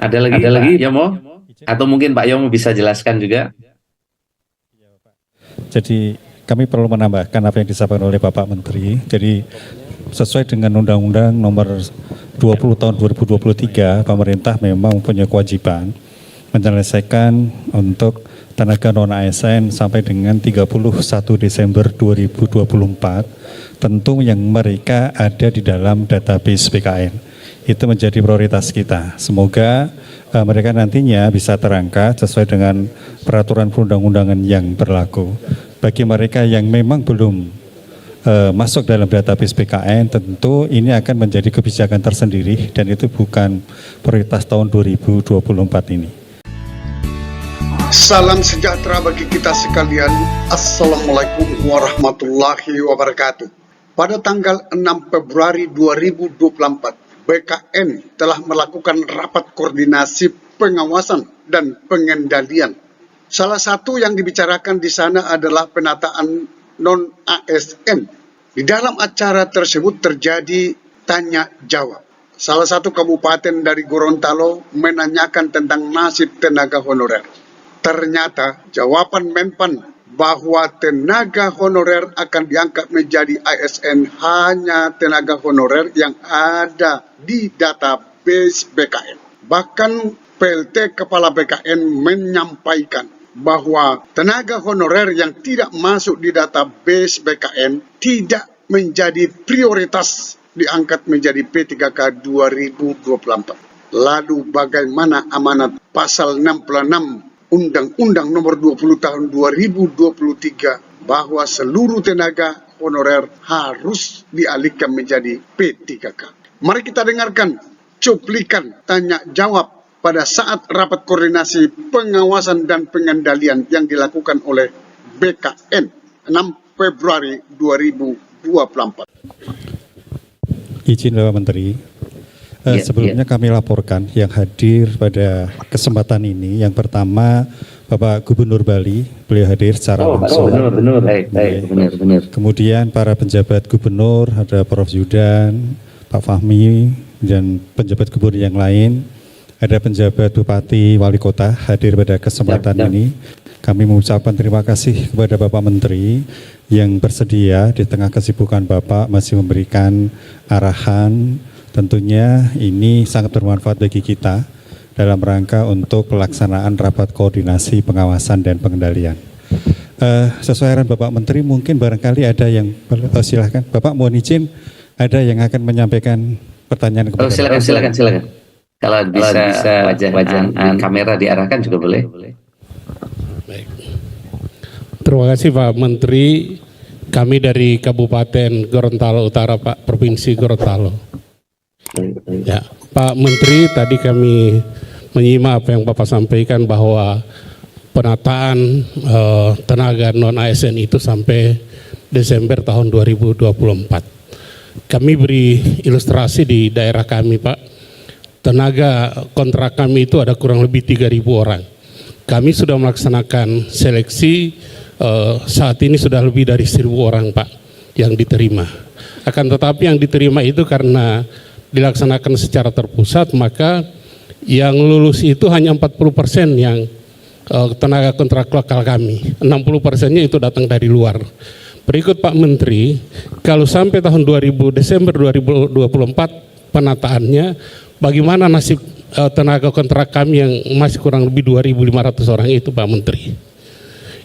Ada lagi Pak Yomo? Atau mungkin Pak Yomo bisa jelaskan juga? Jadi kami perlu menambahkan apa yang disampaikan oleh Bapak Menteri. Jadi sesuai dengan Undang-Undang Nomor 20 Tahun 2023, pemerintah memang mempunyai kewajiban menyelesaikan untuk tenaga non-ASN sampai dengan 31 Desember 2024, tentu yang mereka ada di dalam database BKN. Itu menjadi prioritas kita. Semoga mereka nantinya bisa terangkat sesuai dengan peraturan perundang-undangan yang berlaku. Bagi mereka yang memang belum masuk dalam database BKN, tentu ini akan menjadi kebijakan tersendiri dan itu bukan prioritas tahun 2024 ini. Salam sejahtera bagi kita sekalian. Assalamualaikum warahmatullahi wabarakatuh. Pada tanggal 6 Februari 2024, BKN telah melakukan rapat koordinasi pengawasan dan pengendalian. Salah satu yang dibicarakan di sana adalah penataan non-ASN. Di dalam acara tersebut terjadi tanya jawab. Salah satu kabupaten dari Gorontalo menanyakan tentang nasib tenaga honorer. Ternyata jawaban Menpan bahwa tenaga honorer akan diangkat menjadi ASN hanya tenaga honorer yang ada di database BKN. Bahkan PLT Kepala BKN menyampaikan bahwa tenaga honorer yang tidak masuk di database BKN tidak menjadi prioritas diangkat menjadi P3K 2024. Lalu bagaimana amanat pasal 66 Undang-Undang Nomor 20 Tahun 2023 bahwa seluruh tenaga honorer harus dialihkan menjadi P3K. Mari kita dengarkan cuplikan tanya jawab pada saat rapat koordinasi pengawasan dan pengendalian yang dilakukan oleh BKN 6 Februari 2024. Izin Bapak Menteri. Sebelumnya kami laporkan yang hadir pada kesempatan ini. Yang pertama Bapak Gubernur Bali, beliau hadir secara langsung. Benar. Kemudian para penjabat gubernur, ada Prof. Yudan, Pak Fahmi, dan penjabat gubernur yang lain. Ada penjabat Bupati, Wali Kota hadir pada kesempatan ini. Kami mengucapkan terima kasih kepada Bapak Menteri yang bersedia di tengah kesibukan Bapak masih memberikan arahan. Tentunya ini sangat bermanfaat bagi kita dalam rangka untuk pelaksanaan rapat koordinasi pengawasan dan pengendalian. Sesuai arahan Bapak Menteri, mungkin barangkali ada yang silakan. Bapak mohon izin, ada yang akan menyampaikan pertanyaan kepada silakan. Kalau bisa wajah kamera diarahkan juga boleh. Baik. Terima kasih Pak Menteri. Kami dari Kabupaten Gorontalo Utara, Pak, Provinsi Gorontalo. Ya, Pak Menteri, tadi kami menyimak apa yang Bapak sampaikan bahwa penataan tenaga non-ASN itu sampai Desember tahun 2024. Kami beri ilustrasi di daerah kami, Pak. Tenaga kontrak kami itu ada kurang lebih 3.000 orang. Kami sudah melaksanakan seleksi, saat ini sudah lebih dari 1.000 orang, Pak, yang diterima. Akan tetapi yang diterima itu karena dilaksanakan secara terpusat, maka yang lulus itu hanya 40% yang tenaga kontrak lokal kami, 60%-nya itu datang dari luar. Berikut Pak Menteri, kalau sampai tahun Desember 2024 penataannya, bagaimana nasib tenaga kontrak kami yang masih kurang lebih 2.500 orang itu Pak Menteri?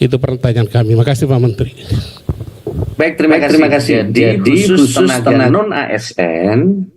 Itu pertanyaan kami. Makasih Pak Menteri. Baik, terima kasih. Jadi khusus tenaga non-ASN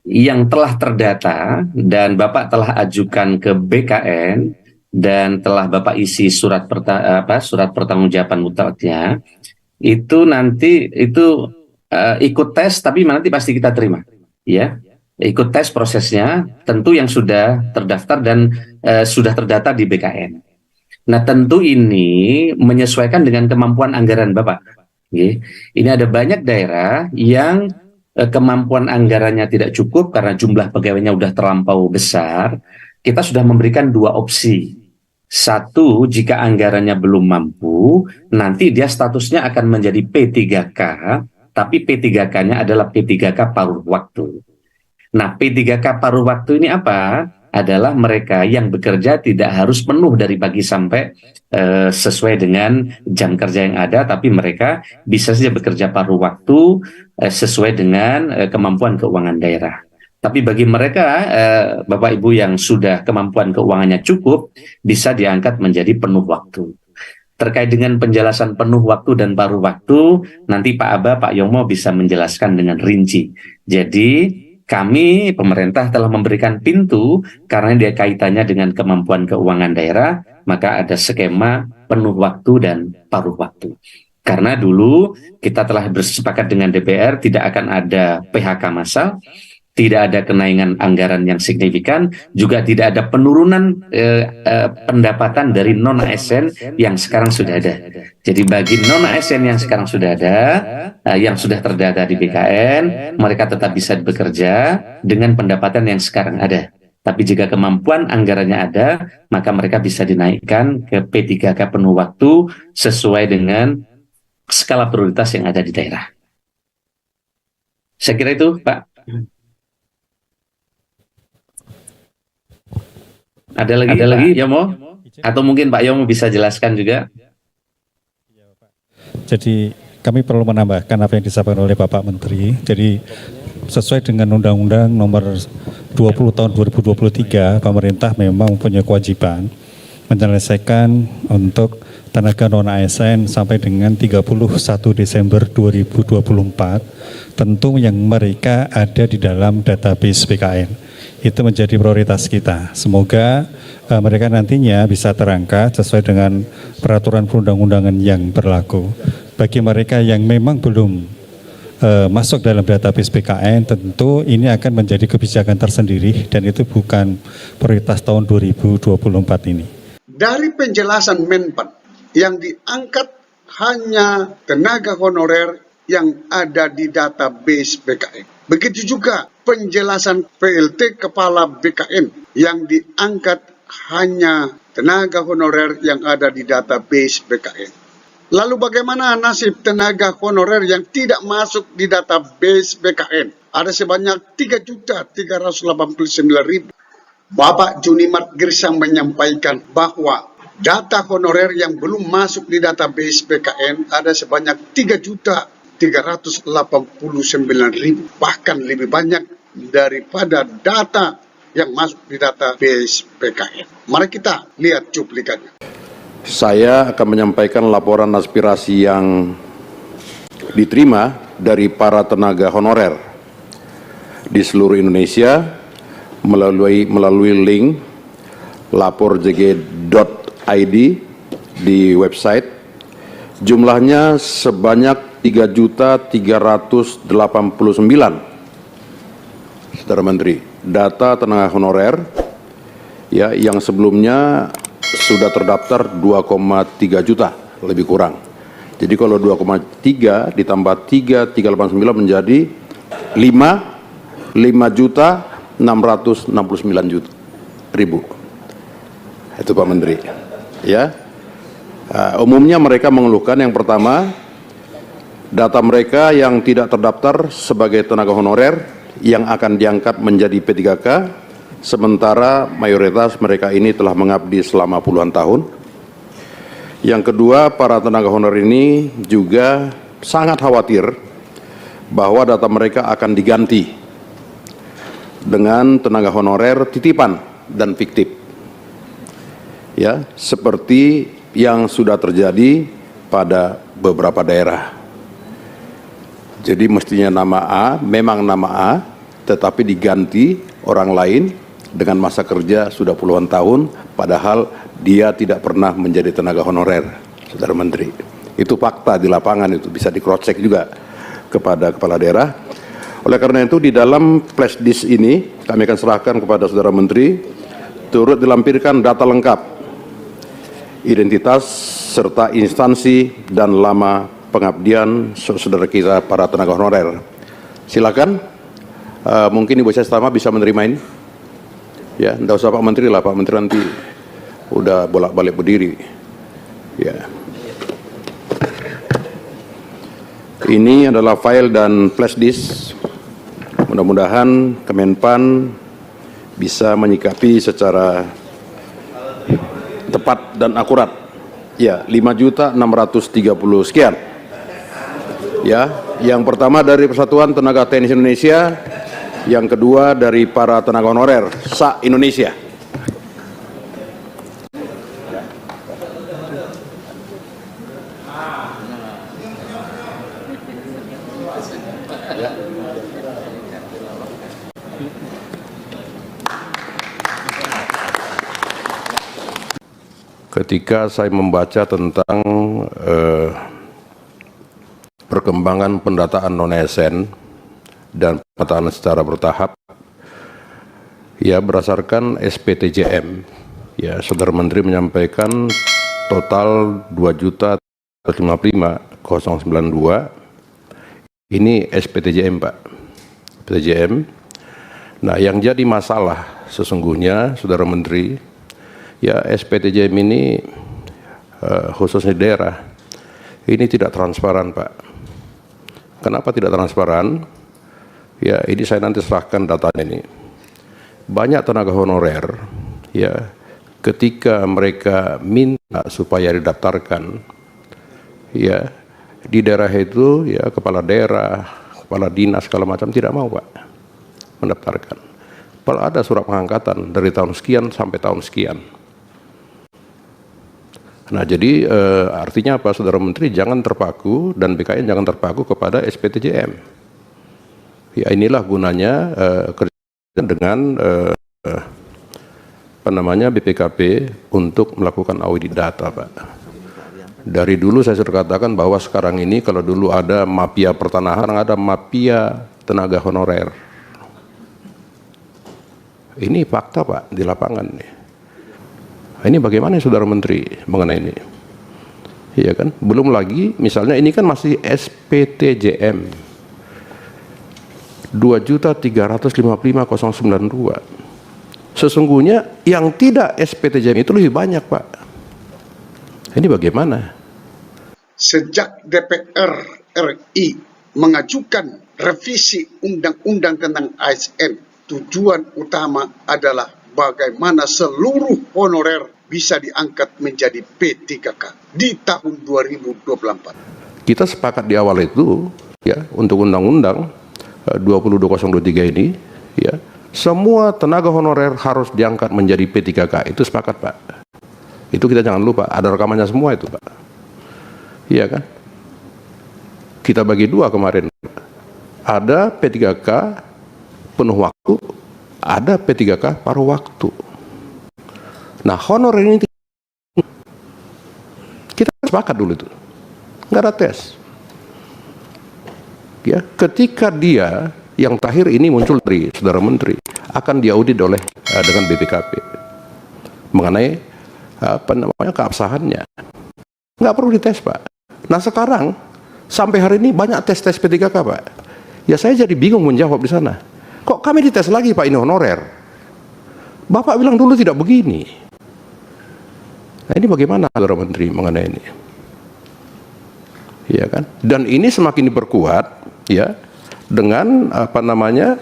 yang telah terdata dan Bapak telah ajukan ke BKN dan telah Bapak isi surat pertanggungjawaban mutlaknya, itu nanti ikut tes, tapi nanti pasti kita terima, ya. Ikut tes prosesnya, tentu yang sudah terdaftar dan sudah terdata di BKN. Nah, tentu ini menyesuaikan dengan kemampuan anggaran Bapak. Ini ada banyak daerah yang kemampuan anggarannya tidak cukup karena jumlah pegawainya sudah terlampau besar. Kita sudah memberikan 2 opsi. Satu, jika anggarannya belum mampu, nanti dia statusnya akan menjadi P3K, tapi P3K-nya adalah P3K paruh waktu. Nah, P3K paruh waktu ini apa? adalah mereka yang bekerja tidak harus penuh dari pagi sampai sesuai dengan jam kerja yang ada, tapi mereka bisa saja bekerja paruh waktu sesuai dengan kemampuan keuangan daerah. Tapi bagi mereka, Bapak Ibu yang sudah kemampuan keuangannya cukup, bisa diangkat menjadi penuh waktu. Terkait dengan penjelasan penuh waktu dan paruh waktu, nanti Pak Aba, Pak Yomo bisa menjelaskan dengan rinci. Jadi, kami, pemerintah telah memberikan pintu, karena dia kaitannya dengan kemampuan keuangan daerah, maka ada skema penuh waktu dan paruh waktu. Karena dulu kita telah bersepakat dengan DPR, tidak akan ada PHK massal, tidak ada kenaikan anggaran yang signifikan, juga tidak ada penurunan pendapatan dari non-ASN yang sekarang sudah ada. Jadi bagi non-ASN yang sekarang sudah ada, yang sudah terdata di BKN, mereka tetap bisa bekerja dengan pendapatan yang sekarang ada. Tapi jika kemampuan anggarannya ada, maka mereka bisa dinaikkan ke P3K penuh waktu sesuai dengan skala prioritas yang ada di daerah. Saya kira itu, Pak. Ada lagi, Yomo? Atau mungkin Pak Yomo bisa jelaskan juga? Jadi kami perlu menambahkan apa yang disampaikan oleh Bapak Menteri. Jadi sesuai dengan Undang-Undang Nomor 20 Tahun 2023, pemerintah memang mempunyai kewajiban menyelesaikan untuk tenaga non-ASN sampai dengan 31 Desember 2024, tentu yang mereka ada di dalam database BKN. Itu menjadi prioritas kita. Semoga mereka nantinya bisa terangkat sesuai dengan peraturan perundang-undangan yang berlaku. Bagi mereka yang memang belum masuk dalam database BKN, tentu ini akan menjadi kebijakan tersendiri dan itu bukan prioritas tahun 2024 ini. Dari penjelasan Menpan, yang diangkat hanya tenaga honorer yang ada di database BKN. Begitu juga penjelasan PLT Kepala BKN yang diangkat hanya tenaga honorer yang ada di database BKN. Lalu bagaimana nasib tenaga honorer yang tidak masuk di database BKN? Ada sebanyak 3.389.000. Bapak Junimat Girsang menyampaikan bahwa data honorer yang belum masuk di database BKN ada sebanyak 3.389.000, bahkan lebih banyak daripada data yang masuk di database BKN. Mari kita lihat cuplikannya. Saya akan menyampaikan laporan aspirasi yang diterima dari para tenaga honorer di seluruh Indonesia melalui link laporjg.id di website. Jumlahnya sebanyak 3.389, Saudara Menteri, data tenaga honorer ya yang sebelumnya sudah terdaftar 2,3 juta lebih kurang. Jadi kalau 2,3 ditambah 3.389 menjadi 5.669.000. Itu Pak Menteri. Ya. Umumnya mereka mengeluhkan yang pertama, data mereka yang tidak terdaftar sebagai tenaga honorer yang akan diangkat menjadi P3K, sementara mayoritas mereka ini telah mengabdi selama puluhan tahun. Yang kedua, para tenaga honorer ini juga sangat khawatir bahwa data mereka akan diganti dengan tenaga honorer titipan dan fiktif. Ya, seperti yang sudah terjadi pada beberapa daerah. Jadi mestinya nama A, memang nama A, tetapi diganti orang lain dengan masa kerja sudah puluhan tahun, padahal dia tidak pernah menjadi tenaga honorer, Saudara Menteri. Itu fakta di lapangan, itu bisa di-cross-check juga kepada kepala daerah. Oleh karena itu, di dalam flash disk ini, kami akan serahkan kepada Saudara Menteri, turut dilampirkan data lengkap, identitas, serta instansi dan lama pengabdian saudara kita para tenaga honorer. Silakan, mungkin Ibu Sestama bisa menerima ini. Ya, enggak usah Pak Menteri lah, Pak Menteri nanti udah bolak-balik berdiri. Ya. Ini adalah file dan flash disk. Mudah-mudahan Kemenpan bisa menyikapi secara tepat dan akurat. Ya, 5.630 sekian. Ya, yang pertama dari Persatuan Tenaga Teknis Indonesia, yang kedua dari para tenaga honorer se-Indonesia. Ketika saya membaca tentang perkembangan pendataan non-ASN dan penataan secara bertahap, ya berdasarkan SPTJM, ya Saudara Menteri menyampaikan total 2.055.092, ini SPTJM Pak, SPTJM. Nah yang jadi masalah sesungguhnya Saudara Menteri, ya SPTJM ini khususnya daerah ini tidak transparan Pak. Kenapa tidak transparan? Ya ini saya nanti serahkan datanya ini. Banyak tenaga honorer ya ketika mereka minta supaya didaftarkan ya di daerah itu ya kepala daerah, kepala dinas segala macam tidak mau Pak mendaftarkan. Padahal ada surat pengangkatan dari tahun sekian sampai tahun sekian. Nah jadi artinya apa Saudara Menteri, jangan terpaku dan BKN jangan terpaku kepada SPTJM. Ya inilah gunanya kerja dengan apa namanya BPKP untuk melakukan audit data Pak. Dari dulu saya sudah katakan bahwa sekarang ini kalau dulu ada mafia pertanahan, ada mafia tenaga honorer. Ini fakta Pak di lapangan nih. Ini bagaimana Saudara Menteri mengenai ini? Iya kan? Belum lagi misalnya ini kan masih SPTJM 2.355.092. Sesungguhnya yang tidak SPTJM itu lebih banyak Pak. Ini bagaimana? Sejak DPR RI mengajukan revisi undang-undang tentang ASN, tujuan utama adalah bagaimana seluruh honorer bisa diangkat menjadi P3K di tahun 2024. Kita sepakat di awal itu ya untuk undang-undang 22023 ini ya semua tenaga honorer harus diangkat menjadi P3K, itu sepakat Pak. Itu kita jangan lupa, ada rekamannya semua itu Pak. Iya kan? Kita bagi dua kemarin. Ada P3K penuh waktu, ada P3K paruh waktu. Nah honorer ini kita sepakat dulu itu, nggak ada tes. Ya, ketika dia yang terakhir ini muncul dari Saudara Menteri akan diaudit oleh dengan BPKP mengenai apa namanya keabsahannya, nggak perlu dites Pak. Nah sekarang sampai hari ini banyak tes P3K Pak. Ya saya jadi bingung menjawab di sana. Kok kami dites lagi Pak ini honorer? Bapak bilang dulu tidak begini. Nah ini bagaimana Saudara Menteri mengenai ini? Ya kan? Dan ini semakin diperkuat ya dengan apa namanya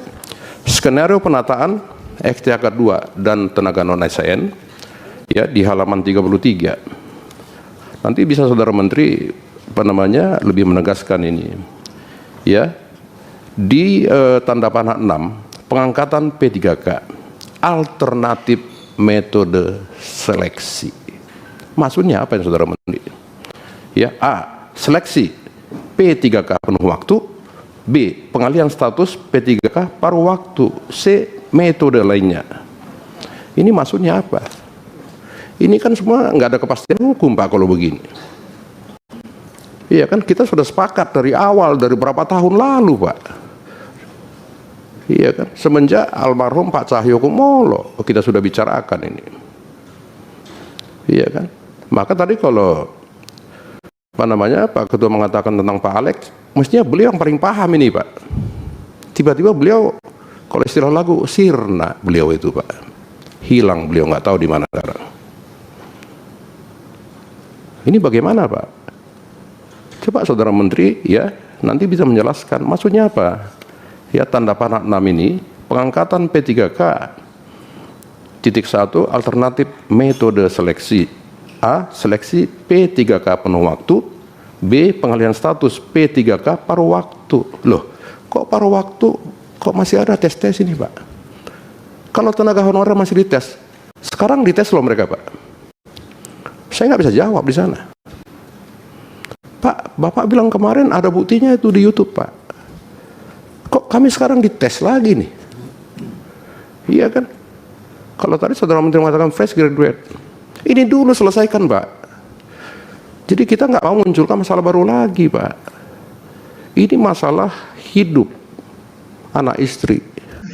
skenario penataan XTK 2 dan tenaga non ASN ya di halaman 33. Nanti bisa Saudara Menteri apa namanya lebih menegaskan ini. Ya. Di tanda panah 6 pengangkatan P3K alternatif metode seleksi. Maksudnya apa yang Saudara Menteri? Ya, A. Seleksi P3K penuh waktu, B. Pengalihan status P3K paruh waktu, C. Metode lainnya. Ini maksudnya apa? Ini kan semua nggak ada kepastian hukum Pak kalau begini. Iya kan kita sudah sepakat dari awal dari berapa tahun lalu Pak. Iya kan semenjak almarhum Pak Cahyokumolo kita sudah bicarakan ini. Iya kan. Maka tadi kalau apa namanya Pak Ketua mengatakan tentang Pak Alex, mestinya beliau yang paling paham ini Pak. Tiba-tiba beliau kalau istilah lagu sirna beliau itu Pak, hilang beliau nggak tahu di mana sekarang. Ini bagaimana Pak? Coba Saudara Menteri ya nanti bisa menjelaskan maksudnya apa? Ya tanda panah 6 ini pengangkatan P3K Titik 1, alternatif metode seleksi. A. Seleksi P3K penuh waktu. B. Pengalihan status P3K paruh waktu. Loh, kok paruh waktu? Kok masih ada tes-tes ini, Pak? Kalau tenaga honorer masih dites, sekarang dites loh mereka, Pak. Saya nggak bisa jawab di sana. Pak, Bapak bilang kemarin ada buktinya itu di YouTube, Pak. Kok kami sekarang dites lagi nih? Iya kan? Kalau tadi Saudara Menteri mengatakan fresh graduate, ini dulu selesaikan, Pak. Jadi kita nggak mau munculkan masalah baru lagi, Pak. Ini masalah hidup anak istri.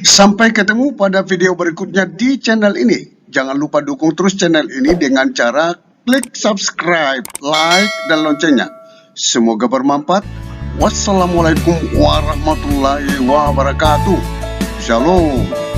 Sampai ketemu pada video berikutnya di channel ini. Jangan lupa dukung terus channel ini dengan cara klik subscribe, like, dan loncengnya. Semoga bermanfaat. Wassalamualaikum warahmatullahi wabarakatuh. Shalom.